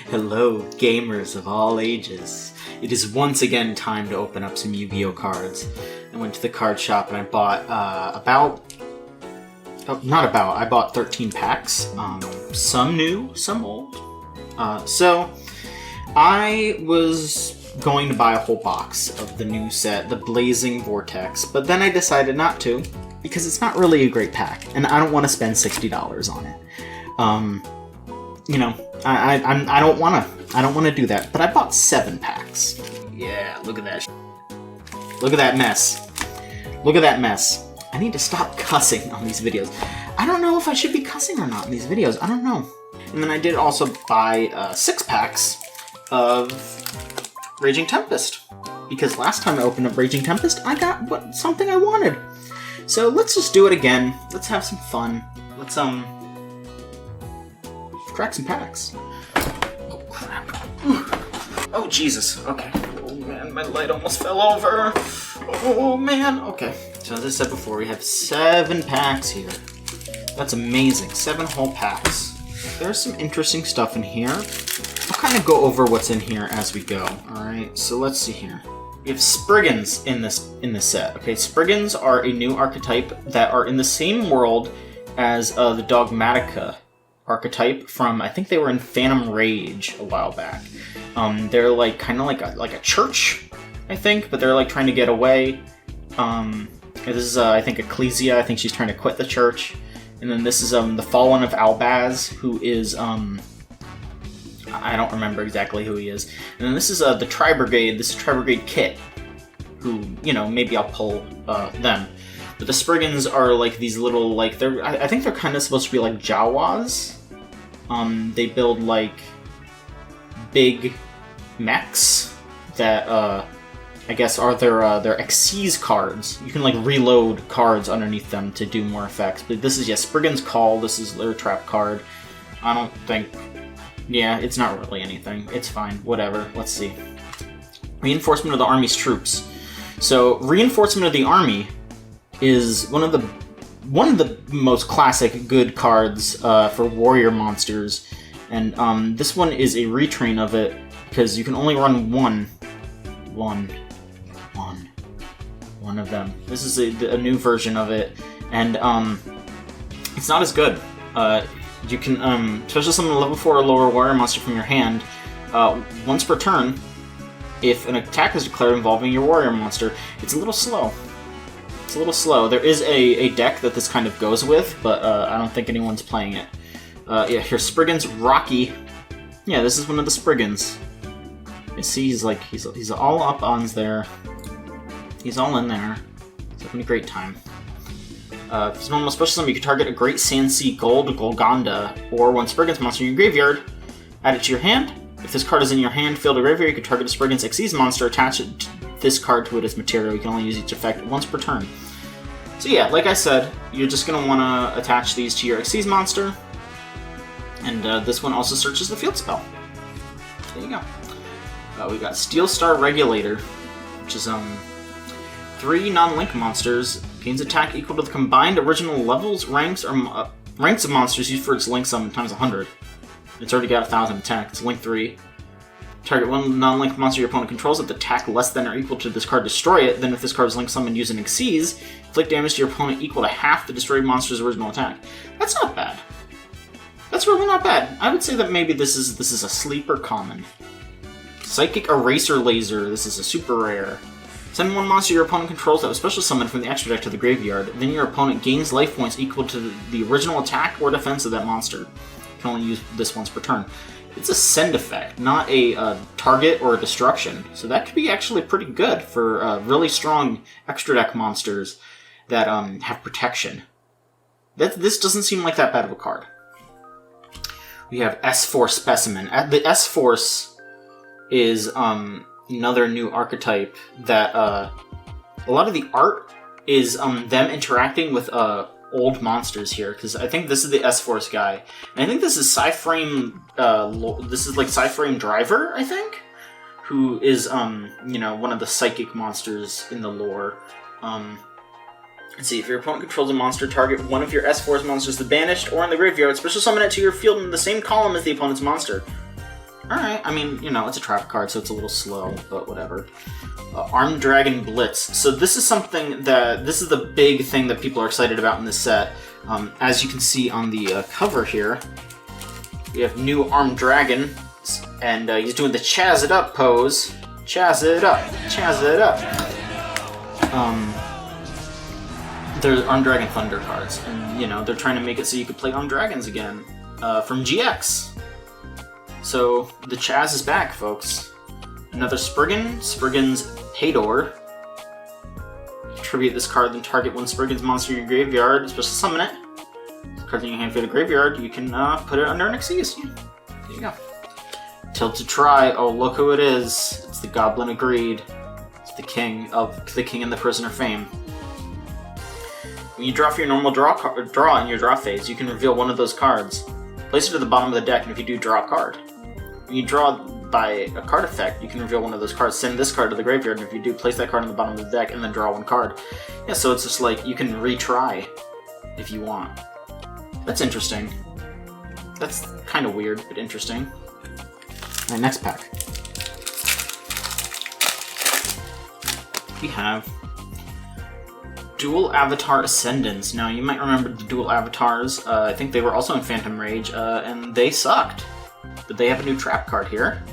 Hello, gamers of all ages. It is once again time to open up some Yu-Gi-Oh cards. I went to the card shop and I bought I bought 13 packs. Some new, some old. So I was going to buy a whole box of the new set, the Blazing Vortex, but then I decided not to because it's not really a great pack, and I don't want to spend $60 on it. You know, I don't want to do that. But I bought 7 packs. Yeah, look at that. Look at that mess. Look at that mess. I need to stop cussing on these videos. I don't know if I should be cussing or not in these videos. I don't know. And then I did also buy 6 packs of Raging Tempest, because last time I opened up Raging Tempest, I got something I wanted. So let's just do it again. Let's have some fun. Let's crack some packs. Oh crap. Oh Jesus. Okay. Oh man, my light almost fell over. Oh man. Okay. So as I said before, we have 7 packs here. That's amazing. 7 whole packs. There's some interesting stuff in here. I'll kind of go over what's in here as we go. Alright, so let's see here. We have Springans in this set. Okay, Springans are a new archetype that are in the same world as the Dogmatica archetype from, I think they were in Phantom Rage a while back. They're like kind of like a church, I think, but they're like trying to get away. This is I think Ecclesia. I think she's trying to quit the church. And then this is the Fallen of Albaz, who is I don't remember exactly who he is. And then this is the Tri-Brigade. This is Tri-Brigade Kit, who, you know, maybe I'll pull them. But the Springans are like these little, like, I think they're kind of supposed to be like Jawas. They build like big mechs that I guess are their Xyz cards. You can like reload cards underneath them to do more effects. But this is, yeah, Spriggan's Call. This is their trap card. I don't think... Yeah, it's not really anything. It's fine. Whatever. Let's see. Reinforcement of the Army's troops. So, Reinforcement of the Army is one of the most classic good cards for warrior monsters. And this one is a retrain of it, because you can only run one of them. This is a new version of it, and it's not as good. You can special summon a level 4 or lower warrior monster from your hand once per turn. If an attack is declared involving your warrior monster, it's a little slow. It's a little slow. There is a deck that this kind of goes with, but I don't think anyone's playing it. Yeah, here's Spriggan's Rocky. Yeah, this is one of the Springans. You see, he's all up on there. He's all in there. He's having a great time. If it's normal special summon, you can target a Great Sandsea Gold Golgonda, or one Spriggan's monster in your graveyard. Add it to your hand. If this card is in your hand, field, or graveyard, you can target a Spriggan's Xyz monster, attach this card to it as material. You can only use each effect once per turn. So yeah, like I said, you're just going to want to attach these to your Xyz monster. And this one also searches the field spell. There you go. We got Steel Star Regulator, which is 3 non-link monsters. Gains attack equal to the combined original levels, ranks, or ranks of monsters used for its link summon times 100. It's already got 1,000 attack. It's link 3. Target one non-link monster your opponent controls. If the attack less than or equal to this card, destroy it. Then if this card is link summoned using Xyz, inflict damage to your opponent equal to half the destroyed monster's original attack. That's not bad. That's really not bad. I would say that maybe this is a sleeper common. Psychic Eraser Laser. This is a super rare. Send one monster your opponent controls that was special summoned from the extra deck to the graveyard. Then your opponent gains life points equal to the original attack or defense of that monster. You can only use this once per turn. It's a send effect, not a target or a destruction. So that could be actually pretty good for really strong extra deck monsters that have protection. This doesn't seem like that bad of a card. We have S-Force Specimen. The S-Force is another new archetype that a lot of the art is them interacting with old monsters here, because I think this is the S-Force guy, and I think this is Psyframe. This is like Psyframe Driver, I think, who is you know, one of the psychic monsters in the lore. Let's see, if your opponent controls a monster, target one of your S-Force monsters the banished or in the graveyard, special summon it to your field in the same column as the opponent's monster. Alright, I mean, you know, it's a trap card, so it's a little slow, but whatever. Armed Dragon Blitz. So this is something that, this is the big thing that people are excited about in this set. As you can see on the cover here, we have new Armed Dragon, and he's doing the Chaz it up pose. Chaz it up, Chaz it up. They're Armed Dragon Thunder cards, and you know, they're trying to make it so you could play Armed Dragons again from GX. So the Chaz is back, folks. Another Sprigans Paydor. Tribute this card, then target one Sprigans monster in your graveyard, special summon it. This card's in your hand for the graveyard, you can put it under an Xyz. Yeah. There you go. Tilted Try, oh look who it is. It's the Goblin of Greed. It's the king and the Prisoner Fame. When you draw for your normal draw in your draw phase, you can reveal one of those cards. Place it to the bottom of the deck, and if you do, draw a card. When you draw by a card effect, you can reveal one of those cards. Send this card to the graveyard, and if you do, place that card on the bottom of the deck, and then draw one card. Yeah, so it's just like, you can retry if you want. That's interesting. That's kind of weird, but interesting. Alright, next pack. We have Dual Avatar Ascendants. Now, you might remember the Dual Avatars. I think they were also in Phantom Rage, and they sucked. But they have a new trap card here.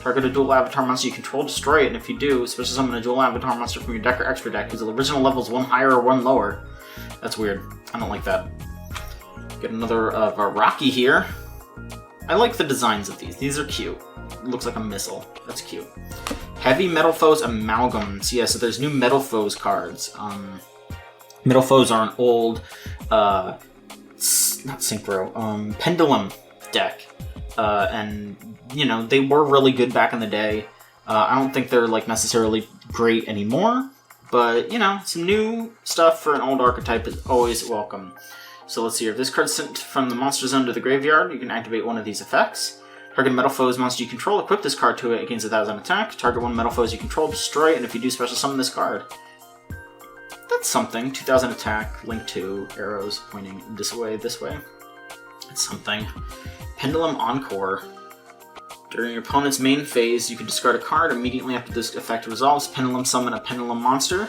Target a Dual Avatar monster you control, destroy it, and if you do, special summon a Dual Avatar monster from your deck or extra deck whose original level is one higher or one lower. That's weird. I don't like that. Get another Rocky here. I like the designs of these. These are cute. It looks like a missile. That's cute. Heavy Metal Foes Amalgams. Yeah, so there's new Metal Foes cards. Metal Foes are an old, not Synchro, Pendulum deck. And, you know, they were really good back in the day. I don't think they're, like, necessarily great anymore. But, you know, some new stuff for an old archetype is always welcome. So let's see here. If this card's sent from the monster zone to the graveyard, you can activate one of these effects. Target Metal Foes monster you control, equip this card to it against 1,000 attack. Target one Metal Foes you control, destroy it, and if you do, special summon this card. That's something. 2,000 attack, link 2, arrows pointing this way, this way. That's something. Pendulum Encore. During your opponent's main phase, you can discard a card. Immediately after this effect resolves, Pendulum summon a Pendulum monster.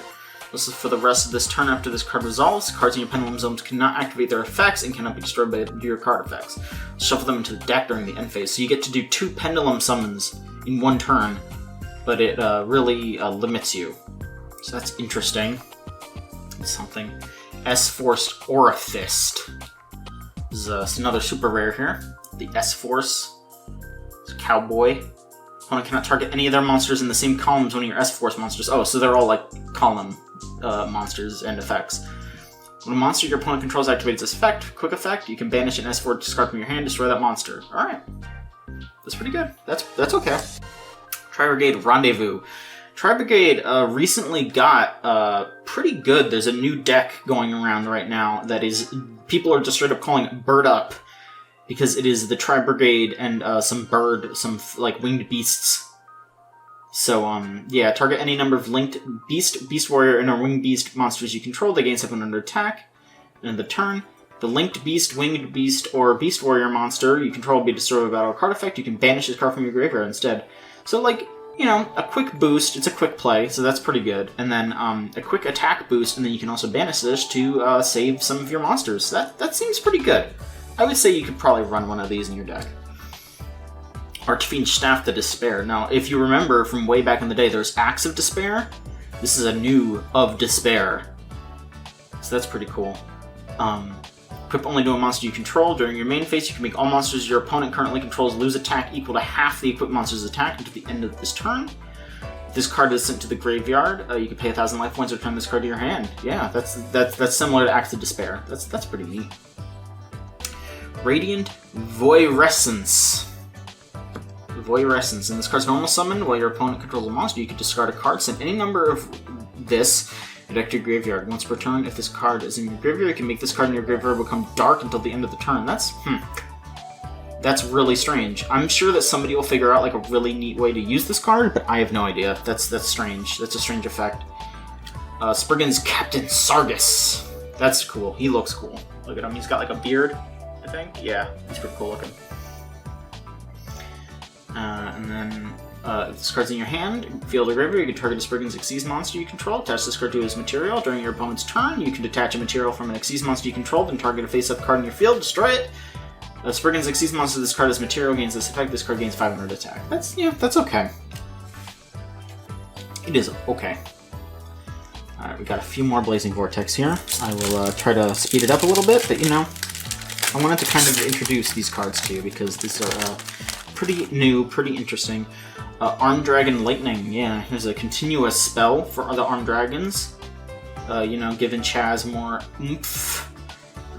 This is for the rest of this turn after this card resolves. Cards in your Pendulum zones cannot activate their effects and cannot be destroyed by your card effects. Shuffle them into the deck during the end phase. So you get to do 2 Pendulum summons in one turn, but it really limits you. So that's interesting. Something. S-Forced Aura Fist. This is another super rare here. The S-Force. It's a Cowboy. Opponent cannot target any of their monsters in the same column as one of your S-Force monsters. Oh, so they're all like column monsters and effects. When a monster your opponent controls activates this effect, quick effect, you can banish an S-Force discard from your hand, destroy that monster. Alright. That's pretty good. That's okay. Tri-Brigade Rendezvous. Tri-Brigade recently got pretty good. There's a new deck going around right now that is, people are just straight up calling it Bird Up, because it is the Tri-Brigade and some like winged beasts. So, yeah, target any number of linked Beast Warrior, and or Winged Beast monsters you control. They gain 7 under attack. And in the turn, the linked Beast, Winged Beast, or Beast Warrior monster you control will be destroyed by battle card effect. You can banish this card from your graveyard instead. So, like, you know, a quick boost. It's a quick play, so that's pretty good. And then a quick attack boost, and then you can also banish this to save some of your monsters. That seems pretty good. I would say you could probably run one of these in your deck. Archfiend Staff the Despair. Now, if you remember from way back in the day, there's Axe of Despair. This is a new of Despair. So that's pretty cool. Equip only to a monster you control. During your main phase, you can make all monsters your opponent currently controls lose attack equal to half the equipped monster's attack until the end of this turn. If this card is sent to the graveyard, you can pay 1,000 life points or return this card to your hand. Yeah, that's similar to Axe of Despair. That's pretty neat. Radiant Voirescence. Voirescence. In this card's normal summon, while your opponent controls a monster, you can discard a card, send any number of this, and deck to your graveyard. Once per turn, if this card is in your graveyard, you can make this card in your graveyard become dark until the end of the turn. That's really strange. I'm sure that somebody will figure out like a really neat way to use this card, but I have no idea. That's strange. That's a strange effect. Springans Captain Sargus. That's cool. He looks cool. Look at him. He's got like a beard, I think. Yeah, he's pretty cool looking. And then, if this card's in your hand, field or graveyard, you can target a Springans Xyz monster you control, attach this card to his material. During your opponent's turn, you can detach a material from an Xyz monster you control, then target a face-up card in your field, destroy it. Springans Xyz monster, this card is material, gains this effect, this card gains 500 attack. That's okay. It is okay. Alright, we got a few more Blazing Vortex here. I will try to speed it up a little bit, but you know, I wanted to kind of introduce these cards to you because these are pretty new, pretty interesting. Armed Dragon Lightning, yeah, here's a continuous spell for other Armed Dragons. You know, giving Chaz more oomph.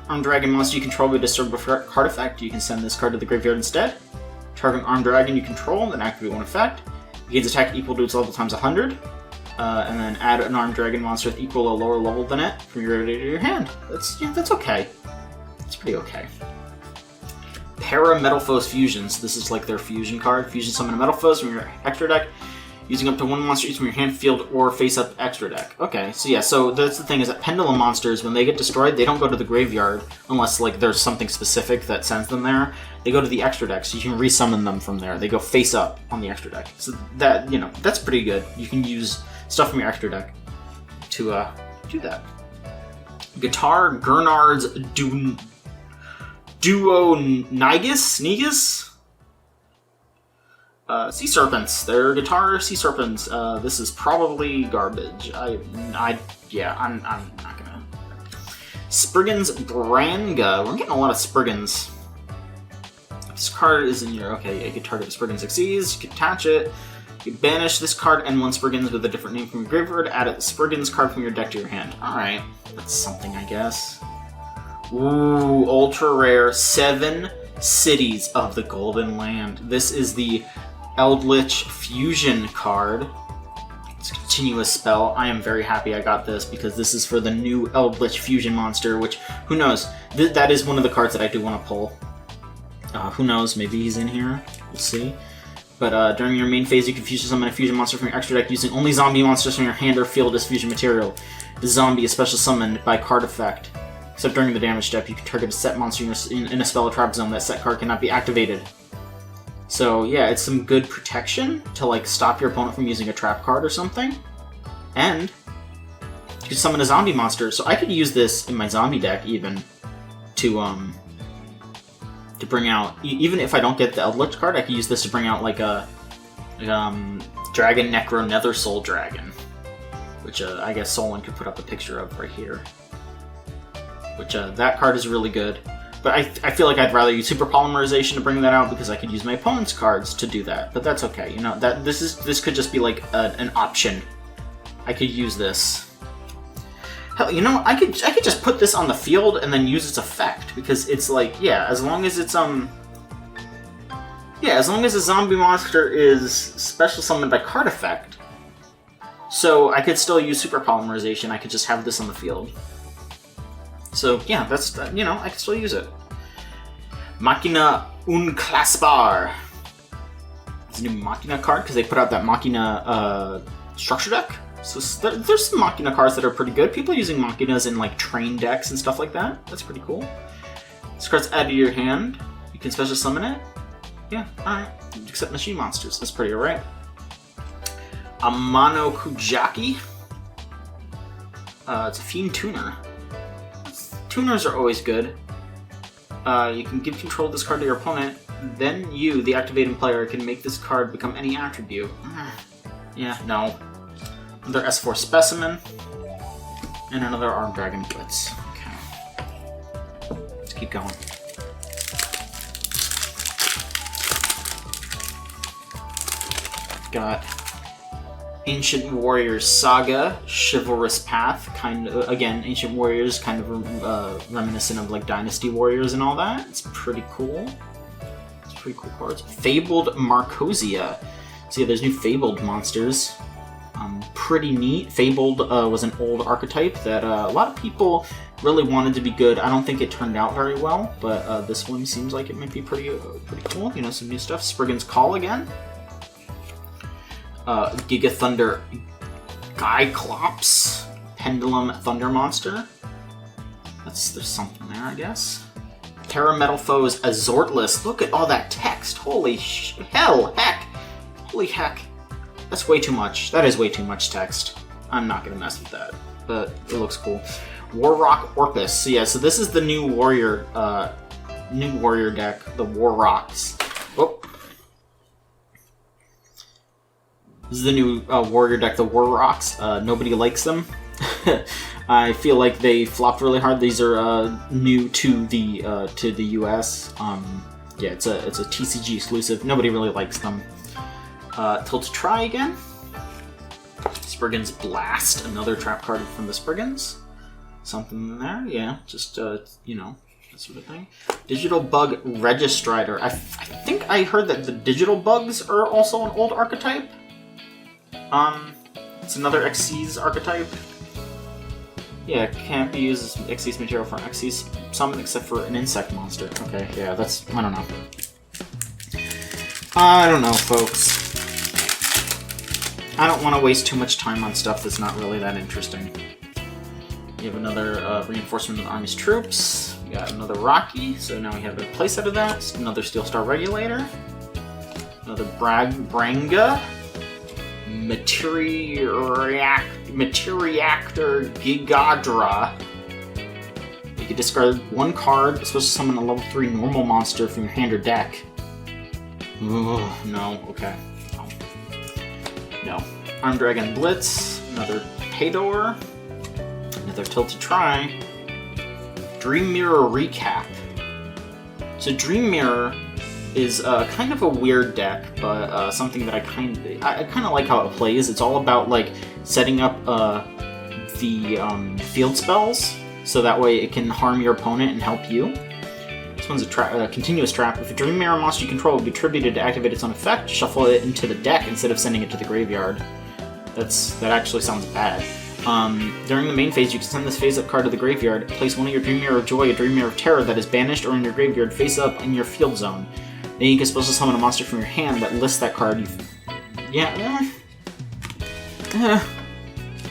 Armed Dragon monster you control with a disturb card effect, you can send this card to the graveyard instead. Target Armed Dragon you control, then activate one effect. It gains attack equal to its level times 100. And then add an Armed Dragon monster with equal or lower level than it from your graveyard to your hand. That's okay. It's pretty okay. Para Metalfoes Fusions. This is like their fusion card. Fusion summon a Metalfoes from your extra deck, using up to one monster each from your hand, field, or face-up extra deck. Okay, so yeah, so that's the thing is that Pendulum monsters, when they get destroyed, they don't go to the graveyard unless like there's something specific that sends them there. They go to the extra deck, so you can resummon them from there. They go face-up on the extra deck. So that, you know, that's pretty good. You can use stuff from your extra deck to do that. Guitar Gernard's Duo Negus? Sea Serpents. They're guitar Sea Serpents. This is probably garbage. I'm not gonna. Spriggans Branga. We're getting a lot of Spriggans. This card is in your... Okay, you can target Spriggans Xyz, you can attach it. You banish this card and one Spriggans with a different name from your graveyard, add a Spriggans card from your deck to your hand. Alright, that's something, I guess. Ooh, ultra rare 7 Cities of the Golden Land. This is the Eldritch Fusion card. It's a continuous spell. I am very happy I got this because this is for the new Eldritch Fusion monster, which, who knows? That is one of the cards that I do want to pull. Who knows? Maybe he's in here. We'll see. But during your main phase, you can fusion summon a fusion monster from your extra deck using only zombie monsters from your hand or field as fusion material. The zombie is special summoned by card effect. Except during the damage step, you can target a set monster in a spell or trap zone. That set card cannot be activated. So yeah, it's some good protection to like stop your opponent from using a trap card or something. And you can summon a zombie monster. So I could use this in my zombie deck even to bring out, even if I don't get the Eldritch card, I could use this to bring out like a Dragon Necro Nether Soul Dragon, which I guess Solon could put up a picture of right here. Which that card is really good, but I feel like I'd rather use Super Polymerization to bring that out because I could use my opponent's cards to do that. But that's okay, you know, that this could just be like an option. I could use this. Hell, you know, I could just put this on the field and then use its effect because it's like, yeah, as long as it's as long as a zombie monster is special summoned by card effect, so I could still use Super Polymerization. I could just have this on the field. So yeah, that's, you know, I can still use it. Machina Unclaspar. It's a new Machina card because they put out that Machina structure deck. So there's some Machina cards that are pretty good. People are using Machinas in like train decks and stuff like that. That's pretty cool. This card's added to your hand. You can special summon it. Yeah, alright. Except machine monsters. That's pretty alright. Amano Kujaki. It's a Fiend Tuner. Tuners are always good. You can give control of this card to your opponent, then you, the activating player, can make this card become any attribute. Yeah, no. Another S4 Specimen, and another Armed Dragon Blitz. Okay. Let's keep going. Got Ancient Warriors Saga, Chivalrous Path, again, Ancient Warriors, kind of reminiscent of like Dynasty Warriors and all that. It's pretty cool. It's pretty cool cards. Fabled Marcosia. So yeah, there's new Fabled monsters. Pretty neat. Fabled was an old archetype that a lot of people really wanted to be good. I don't think it turned out very well, but this one seems like it might be pretty cool. You know, some new stuff. Spriggan's Call again. Giga Thunder Gyclops. Pendulum Thunder Monster. There's something there, I guess. Terra Metal Foes Azortless. Look at all that text. Holy heck. Holy heck. That's way too much. That is way too much text. I'm not gonna mess with that, but it looks cool. Warrock Orpus. So yeah, so this is the new warrior deck, the Warrocks. Oh. This is the new warrior deck, the Warrocks. Nobody likes them. I feel like they flopped really hard. These are new to the US. Yeah, it's a TCG exclusive. Nobody really likes them. Tilted Try again. Springans Blast, another trap card from the Springans. Something in there, yeah. Just you know, that sort of thing. Digital Bug Registrator. I think I heard that the digital bugs are also an old archetype. It's another Xyz archetype. Yeah, can't be used as Xyz material for an Xyz summon except for an insect monster. Okay, yeah, that's... I don't know. I don't know, folks. I don't want to waste too much time on stuff that's not really that interesting. We have another reinforcement of the Army's troops. We got another Rocky, so now we have a playset of that. Another Steel Star Regulator. Another Branga. Materiactor Gigadra. You can discard one card, especially summon a level 3 normal monster from your hand or deck. Ooh, no, okay. No. Armed Dragon Blitz, another Paydor, another Tilted Try, Dream Mirror Recap. So Dream Mirror is kind of a weird deck, but something that I kind of like how it plays. It's all about like setting up the field spells, so that way it can harm your opponent and help you. This one's a continuous trap. If a Dream Mirror monster you control will be attributed to activate its own effect, shuffle it into the deck instead of sending it to the graveyard. That actually sounds bad. During the main phase, you can send this phase-up card to the graveyard, place one of your Dream Mirror of Joy, a Dream Mirror of Terror that is banished or in your graveyard face-up in your field zone. Then you can special summon a monster from your hand that lists that card.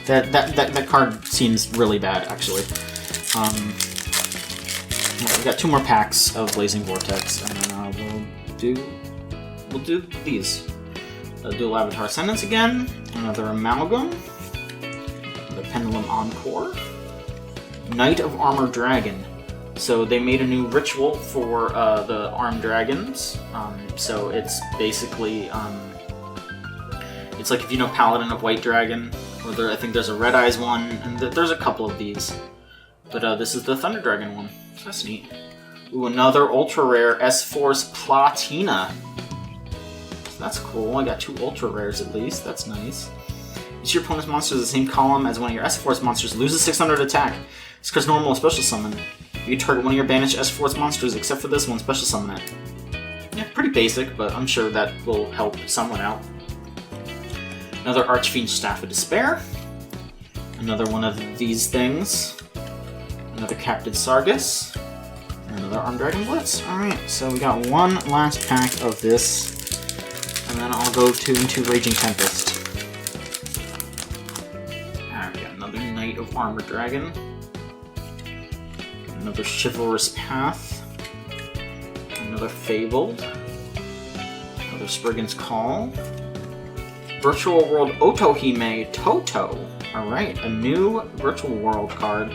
That card seems really bad, actually. We got 2 more packs of Blazing Vortex, and then we'll do these. Dual Avatar Ascendance again, another Amalgam, the Pendulum Encore, Knight of Armor Dragon. So they made a new ritual for the armed dragons. So it's basically it's like if you know Paladin of White Dragon, or I think there's a Red Eyes one, and there's a couple of these. But this is the Thunder Dragon one. So that's neat. Ooh, another ultra rare S-Force Platina. So that's cool. I got 2 ultra rares at least. That's nice. Each of your opponent's monsters is the same column as one of your S-Force monsters. Loses 600 attack. This card's normal special summon. You can target one of your banished S-Force monsters, except for this one, special summon it. Yeah, pretty basic, but I'm sure that will help someone out. Another Archfiend Staff of Despair. Another one of these things. Another Captain Sargus. And another Armed Dragon Blitz. Alright, so we got one last pack of this. And then I'll go into Raging Tempest. Alright, we got another Knight of Armor Dragon. Another Chivalrous Path. Another Fabled. Another Spriggan's Call. Virtual World Otohime Toto. Alright, a new Virtual World card.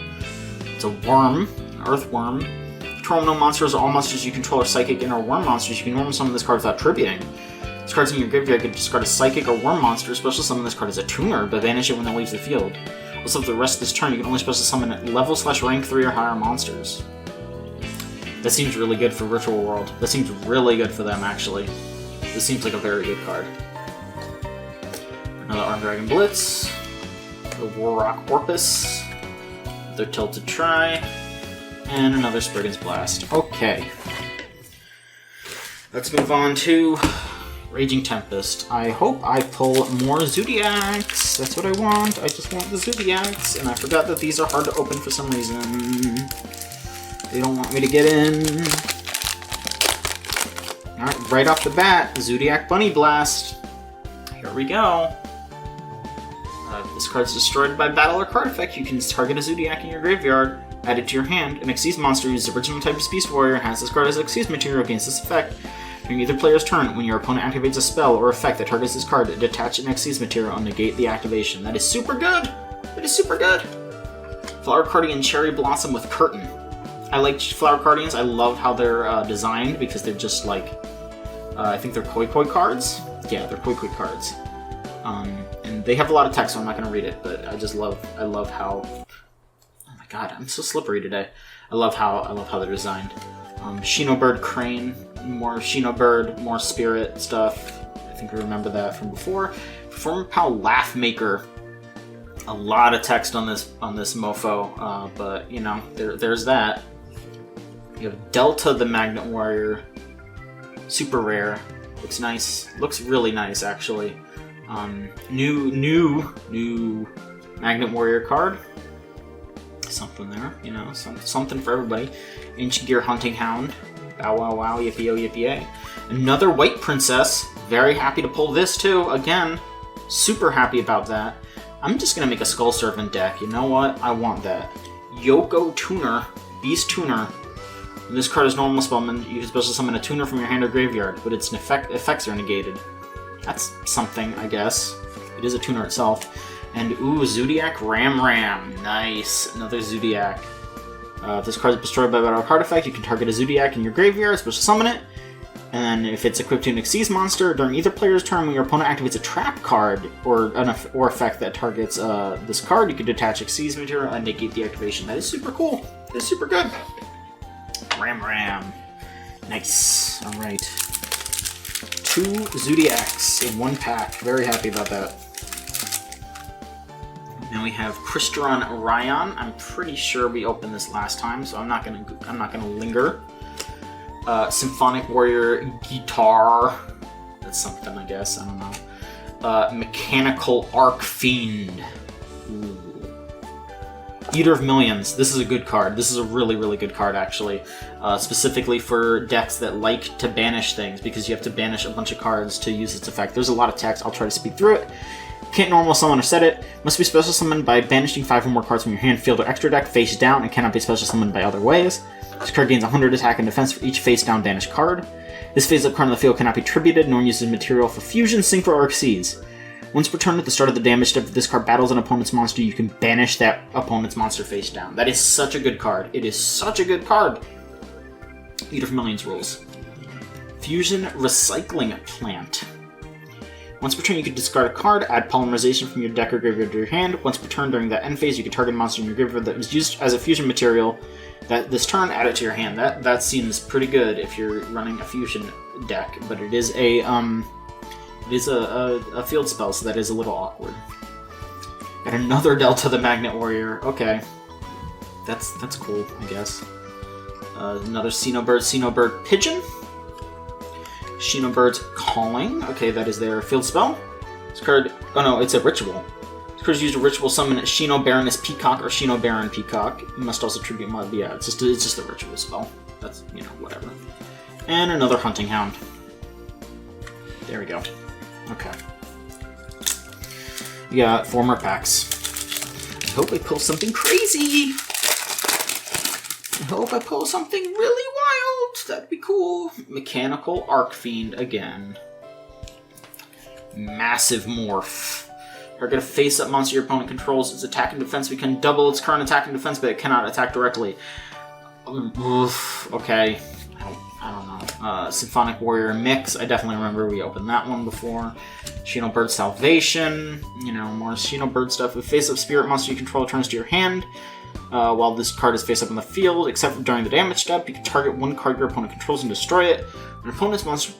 It's a worm, an earthworm. Control no monsters or all monsters you control are psychic and or worm monsters. You can normally summon this card without tributing. This card's in your graveyard. You can discard a psychic or worm monster. Special summon this card as a tuner, but banish it when it leaves the field. Also, for the rest of this turn, you can only special summon level/rank 3 or higher monsters. That seems really good for Virtual World. That seems really good for them, actually. This seems like a very good card. Another Armed Dragon Blitz. A Warrock Orpus. Another Tilted Try. And another Spriggan's Blast. Okay. Let's move on to Raging Tempest. I hope I pull more Zoodiacs. That's what I want. I just want the Zoodiacs. And I forgot that these are hard to open for some reason. They don't want me to get in. Alright, right off the bat, Zoodiac Bunny Blast. Here we go. The this card is destroyed by battle or card effect, you can target a Zoodiac in your graveyard, add it to your hand. An Xyz monster uses original type of Beast Warrior and has this card as Xyz material against this effect. During either player's turn, when your opponent activates a spell or effect that targets this card, detach an Xyz material and negate the activation. That is super good! That is super good! Flower Cardigan Cherry Blossom with Curtain. I like Flower Cardians. I love how they're designed because they're just like, I think they're Koi cards. Yeah, they're Koi cards. And they have a lot of text, so I'm not going to read it, but I love how, oh my god, I'm so slippery today. I love how they're designed. Shino Bird Crane, more Shino Bird, more spirit stuff. I think I remember that from before. Perform Pow Laugh Maker. A lot of text on this mofo, but you know, there's that. You have Delta the Magnet Warrior, super rare. Looks nice. Looks really nice, actually. New Magnet Warrior card. Something there, you know, something for everybody. Ancient Gear Hunting Hound. Bow wow wow, yippee oh yippee yay. Another White Princess. Very happy to pull this too. Again, super happy about that. I'm just gonna make a Skull Servant deck. You know what? I want that. Yoko Tuner, Beast Tuner. When this card is normal spellman, you can special summon a tuner from your hand or graveyard, but its effects are negated. That's something, I guess. It is a tuner itself. And ooh, Zoodiac Ram. Nice. Another Zoodiac. If this card is destroyed by a battle card effect, you can target a Zoodiac in your graveyard, special summon it. And if it's equipped to an Xyz monster, during either player's turn, when your opponent activates a trap card or effect that targets this card, you can detach Xyz material and negate the activation. That is super cool. That is super good. Ram. Nice. Alright. 2 Zoodiacs in 1 pack. Very happy about that. Now we have Crystron Ryan. I'm pretty sure we opened this last time, so I'm not gonna linger. Symphonic Warrior Guitar. That's something, I guess. I don't know. Mechanical Arc Fiend. Ooh. Eater of Millions. This is a good card. This is a really, really good card, actually. Specifically for decks that like to banish things, because you have to banish a bunch of cards to use its effect. There's a lot of text. I'll try to speed through it. Can't normal summon or set it. Must be special summoned by banishing 5 or more cards from your hand, field, or extra deck face down, and cannot be special summoned by other ways. This card gains 100 attack and defense for each face down banished card. This phase up card in the field cannot be tributed, nor used as material for fusion, synchro, or Xyz. Once per turn at the start of the damage step, if this card battles an opponent's monster, you can banish that opponent's monster face down. That is such a good card. It is such a good card. Eater of Millions rules. Fusion Recycling Plant. Once per turn, you can discard a card, add Polymerization from your deck or graveyard to your hand. Once per turn during that end phase, you can target a monster in your graveyard that was used as a fusion material. This turn, add it to your hand. That seems pretty good if you're running a fusion deck, but it is a field spell, so that is a little awkward. Got another Delta the Magnet Warrior. Okay, that's cool, I guess. Another Xenobird Pigeon. Xenobird's Calling. Okay, that is their field spell. This card, oh no, it's a ritual. This card is used to ritual summon Shino Baroness Peacock or Shino Baron Peacock. You must also tribute mod, but yeah, it's just a ritual spell. That's, you know, whatever. And another Hunting Hound. There we go. Okay. We got 4 more packs. I hope I pull something crazy! I hope I pull something really wild! That'd be cool. Mechanical Arc Fiend again. Massive Morph. Target a face-up monster your opponent controls. Its attack and defense can double its current attack and defense, but it cannot attack directly. Okay. I don't know. Symphonic Warrior Mix. I definitely remember we opened that one before. Shino Bird Salvation. You know, more Shino Bird stuff. With face-up spirit monster you control returns to your hand. While this card is face-up on the field, except for during the damage step, you can target 1 card your opponent controls and destroy it. When an opponent's monster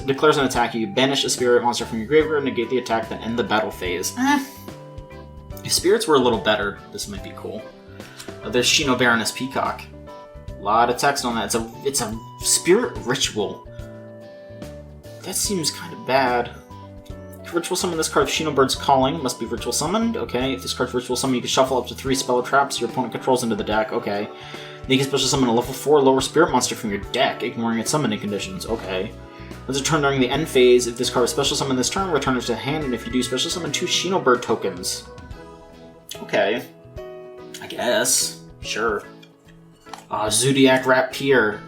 declares an attack, you banish a spirit monster from your graveyard, negate the attack, then end the battle phase. If spirits were a little better, this might be cool. There's Shino Baroness Peacock. A lot of text on that. It's a spirit ritual. That seems kind of bad. If you ritual summon this card, Shino Bird's Calling must be ritual summoned. Okay. If this card's ritual summoned, you can shuffle up to 3 spell traps your opponent controls into the deck. Okay. Then you can special summon a level 4 lower spirit monster from your deck, ignoring its summoning conditions. Okay. Once a turn during the end phase, if this card is special summoned this turn, return it to the hand, and if you do, special summon 2 Shino Bird tokens. Okay. I guess. Sure. Zoodiac Rapier.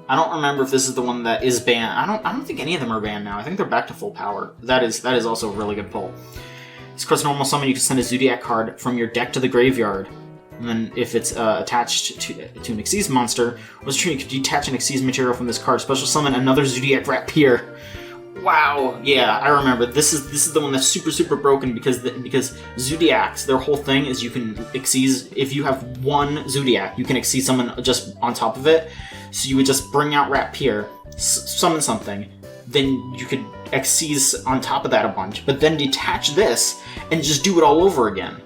I don't remember if this is the one that is banned. I don't think any of them are banned now. I think they're back to full power. That is also a really good pull. This card's normal summon, you can send a Zoodiac card from your deck to the graveyard. And then if it's attached to an Xyz monster, what's true, you can detach an Xyz material from this card. Special summon another Zoodiac Rapier. Wow, yeah, I remember. This is the one that's super broken because Zoodiacs, their whole thing is you can Xyz, if you have one Zoodiac, you can Xyz someone just on top of it. So you would just bring out Rapier, summon something, then you could Xyz on top of that a bunch, but then detach this and just do it all over again.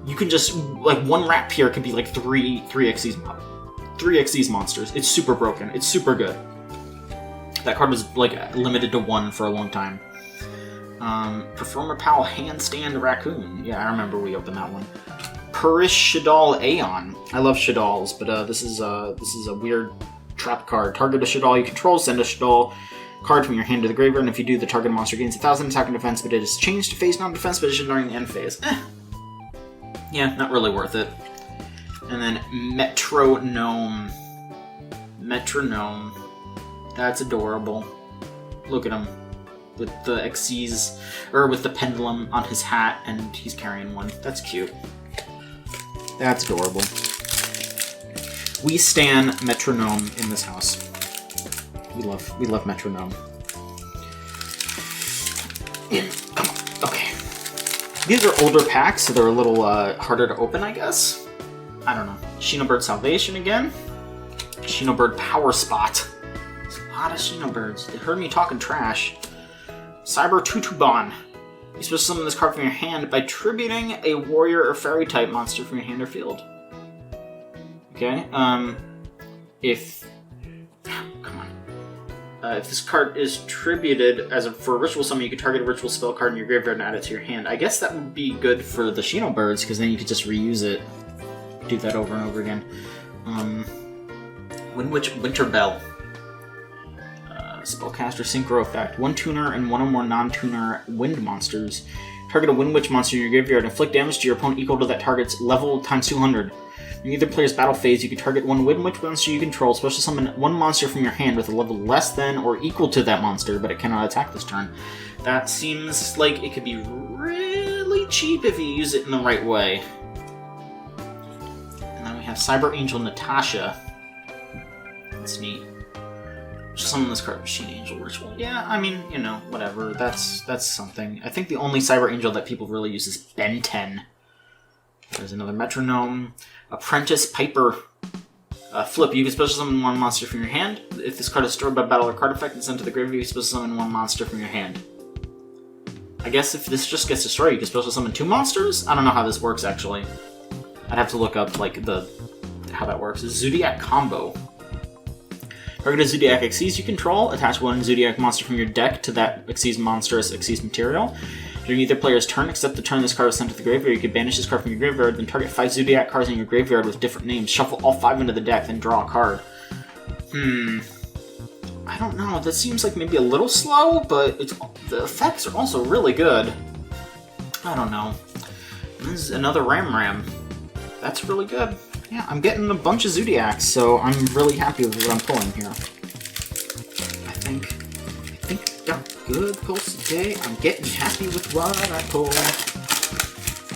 You can just, like, one Rapier could be like three Xyz monsters. It's super broken. It's super good. That card was, like, limited to one for a long time. Performer Pal Handstand Raccoon. Yeah, I remember we opened that one. Purish Shaddol Aeon. I love Shaddolls, but this is a weird trap card. Target a Shaddol you control, send a Shaddol card from your hand to the graveyard, and if you do, the target monster gains 1,000 attack and defense, but it is changed to phase non-defense position during the end phase. Yeah, not really worth it. And then Metronome. That's adorable. Look at him. With the Xyz, or with the pendulum on his hat, and he's carrying one. That's cute. That's adorable. We stan Metronome in this house. We love Metronome. Come on. Okay. These are older packs, so they're a little harder to open, I guess. I don't know. Xenobird Salvation again. Xenobird Power Spot. There's a lot of Xenobirds. They heard me talking trash. Cyber Tutubon. You special summon this card from your hand by tributing a warrior or fairy type monster from your hand or field. Okay. If this card is tributed for a ritual summon, you can target a ritual spell card in your graveyard and add it to your hand. I guess that would be good for the Xenobirds, because then you could just reuse it. Do that over and over again. Winter Bell. Spellcaster Synchro Effect. 1 tuner and 1 or more non-tuner wind monsters. Target a Wind Witch monster in your graveyard and inflict damage to your opponent equal to that target's level times 200. In either player's battle phase, you can target 1 Wind Witch monster you control, special summon 1 monster from your hand with a level less than or equal to that monster, but it cannot attack this turn. That seems like it could be really cheap if you use it in the right way. And then we have Cyber Angel Natasha. That's neat. Summon this card, Machine Angel Ritual. Yeah, I mean, you know, whatever. That's something. I think the only Cyber Angel that people really use is Ben 10. There's another Metronome. Apprentice Piper. Flip, you can special summon 1 monster from your hand. If this card is destroyed by battle or card effect and sent to the graveyard, you can special summon 1 monster from your hand. I guess if this just gets destroyed, you can special summon 2 monsters? I don't know how this works, actually. I'd have to look up, like, how that works. It's Zoodiac Combo. Target a Zoodiac Xyz you control. Attach 1 Zoodiac monster from your deck to that Xyz monstrous Xyz material. During either player's turn, except the turn this card was sent to the graveyard, you can banish this card from your graveyard, then target 5 Zoodiac cards in your graveyard with different names. Shuffle all 5 into the deck, then draw a card. I don't know. That seems like maybe a little slow, but the effects are also really good. I don't know. This is another Ram. That's really good. Yeah, I'm getting a bunch of Zoodiacs, so I'm really happy with what I'm pulling here. I think I got good pulls today. I'm getting happy with what I pull.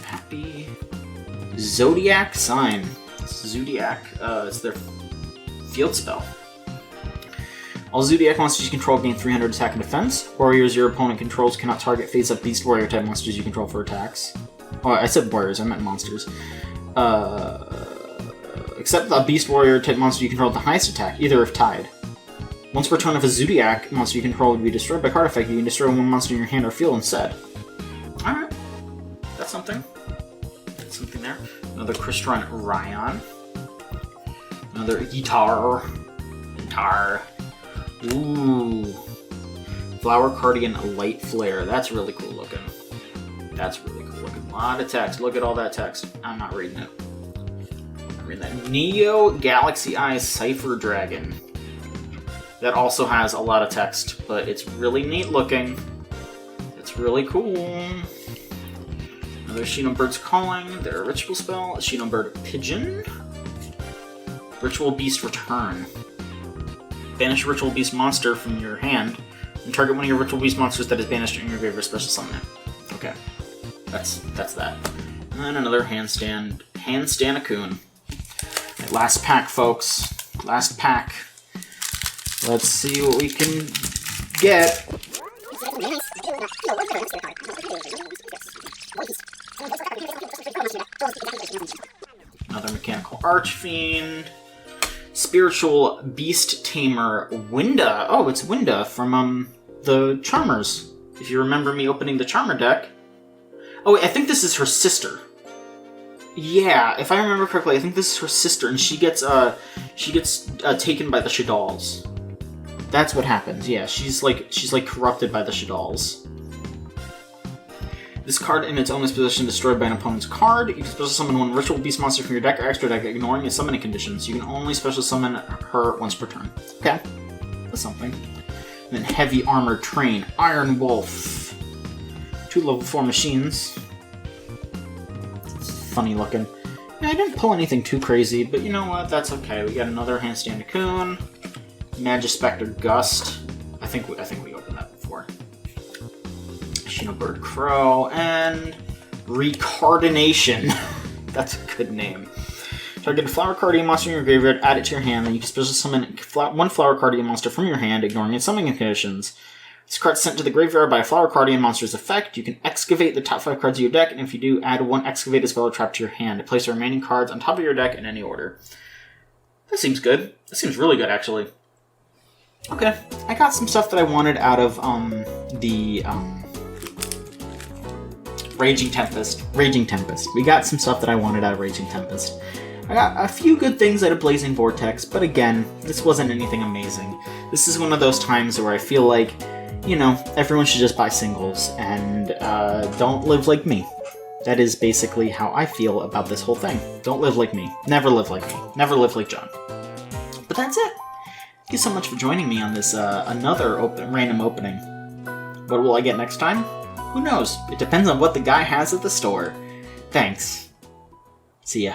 Happy. Zodiac Sign. Zoodiac, it's their field spell. All Zoodiac monsters you control gain 300 attack and defense. Warriors your opponent controls cannot target face-up beast warrior type monsters you control for attacks. Oh, I said warriors, I meant monsters. Except the beast warrior type monster you control with the highest attack, either if tied. Once per turn, if a Zoodiac monster you control would be destroyed by card effect, you can destroy 1 monster in your hand or field instead. Alright. That's something. That's something there. Another Crystron Ryan. Another Guitar. Ooh. Flower Cardigan Light Flare. That's really cool looking. A lot of text. Look at all that text. I'm not reading it. That Neo Galaxy Eyes Cypher Dragon. That also has a lot of text, but it's really neat looking. It's really cool. Another Shino Bird's Calling, their ritual spell, a Shino Bird Pigeon. Ritual Beast Return. Banish a Ritual Beast monster from your hand, and target one of your Ritual Beast monsters that is banished in your graveyard special summon it. Okay. That's that. And then another Handstand Akun. Right, last pack, folks. Last pack. Let's see what we can get. Another Mechanical Archfiend. Spiritual Beast Tamer Winda. Oh, it's Winda from the Charmers. If you remember me opening the Charmer deck. Oh, wait, I think this is her sister. Yeah, if I remember correctly, I think this is her sister, and she gets taken by the Shaddolls. That's what happens. Yeah, she's like corrupted by the Shaddolls. This card in its owner's possession destroyed by an opponent's card. You can special summon one Ritual Beast monster from your deck or extra deck, ignoring its summoning conditions. You can only special summon her once per turn. Okay, that's something. And then Heavy Armored Train, Iron Wolf. 2 level 4 machines. It's funny looking. Yeah, I didn't pull anything too crazy, but you know what? That's okay. We got another Handstand Akun, Magispector Gust. I think we opened that before. Shino Bird Crow, and Recardination. That's a good name. Target a Flower Cardian monster in your graveyard, add it to your hand, then you can special summon one Flower Cardian monster from your hand, ignoring its summoning conditions. This card sent to the graveyard by a Flower Cardian monster's effect. You can excavate the top 5 cards of your deck, and if you do, add 1 excavated spell or trap to your hand. Place the remaining cards on top of your deck in any order. That seems good. That seems really good, actually. Okay, I got some stuff that I wanted out of the Raging Tempest. We got some stuff that I wanted out of Raging Tempest. I got a few good things out of Blazing Vortex, but again, this wasn't anything amazing. This is one of those times where I feel like, you know, everyone should just buy singles and don't live like me. That is basically how I feel about this whole thing. Don't live like me. Never live like me. Never live like John. But that's it. Thank you so much for joining me on this another random opening. What will I get next time? Who knows? It depends on what the guy has at the store. Thanks. See ya.